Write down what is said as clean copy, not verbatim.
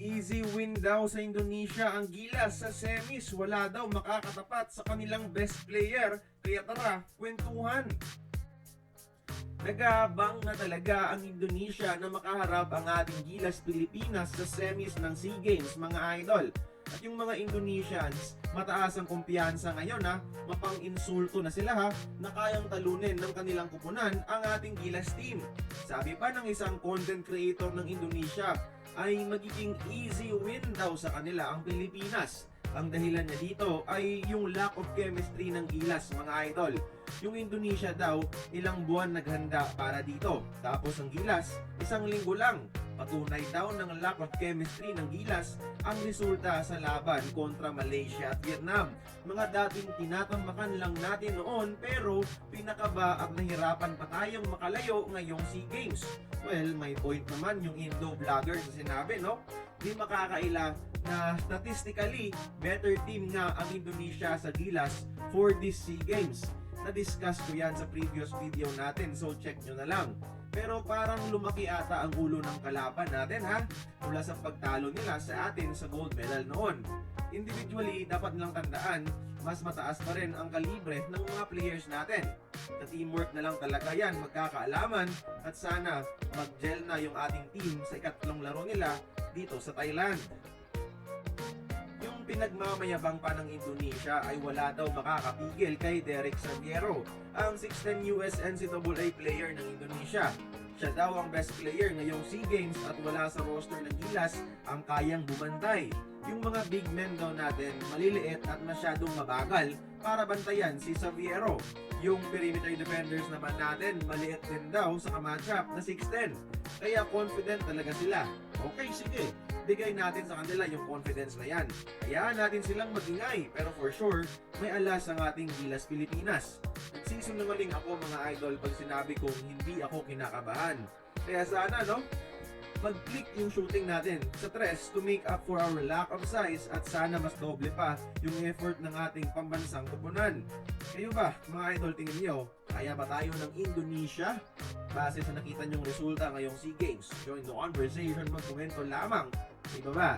Easy win daw sa Indonesia ang Gilas sa semis. Wala daw makakatapat sa kanilang best player. Kaya tara, kwentuhan. Nag-aabang na talaga ang Indonesia na makaharap ang ating Gilas Pilipinas sa semis ng SEA Games, mga idol. At yung mga Indonesians, mataas ang kumpiyansa ngayon mapang-insulto na sila na kayang talunin ng kanilang kupunan ang ating Gilas team. Sabi pa ng isang content creator ng Indonesia ay magiging easy win daw sa kanila ang Pilipinas. Ang dahilan niya dito ay yung lack of chemistry ng Gilas, mga idol. Yung Indonesia daw, ilang buwan naghanda para dito. Tapos ang Gilas, isang linggo lang. Patunay daw ng lack of chemistry ng Gilas ang resulta sa laban kontra Malaysia at Vietnam. Mga dating tinatambakan lang natin noon pero pinakaba at nahirapan pa tayong makalayo ngayong SEA Games. Well, may point naman yung Indo vlogger sa sinabi, no? Di makakaila na statistically better team nga ang Indonesia sa Gilas for this SEA Games. Na-discuss ko yan sa previous video natin, so check nyo na lang. Pero parang lumaki ata ang ulo ng kalaban natin mula sa pagtalo nila sa atin sa gold medal noon. Individually, dapat nilang tandaan, mas mataas pa rin ang kalibre ng mga players natin. Sa teamwork na lang talaga yan, magkakaalaman at sana mag-gel na yung ating team sa ikatlong laro nila dito sa Thailand. Yung pinagmamayabang pa ng Indonesia ay wala daw makakapigil kay Derek Saviero, ang 6'10 US NCAA player ng Indonesia. Siya daw ang best player ngayong SEA Games at wala sa roster ng Gilas ang kayang bumantay. Yung mga big men daw natin maliliit at masyadong mabagal para bantayan si Saviero. Yung perimeter defenders naman natin maliit din daw sa kamatchup na 6'10. Kaya confident talaga sila. Okay, sige. Bigay natin sa kanila yung confidence na yan. Hayaan natin silang magingay, pero for sure, may alas ang ating Gilas Pilipinas. Nagsisinungaling ako, mga idol, pag sinabi kong hindi ako kinakabahan. Kaya sana, no? Mag-click yung shooting natin sa tres to make up for our lack of size at sana mas doble pa yung effort ng ating pambansang kupunan. Kayo ba, mga idol, tingin nyo, kaya ba tayo ng Indonesia? Base sa nakita nyong resulta ngayong SEA Games, join the conversation, mag-komento lamang sa ibaba.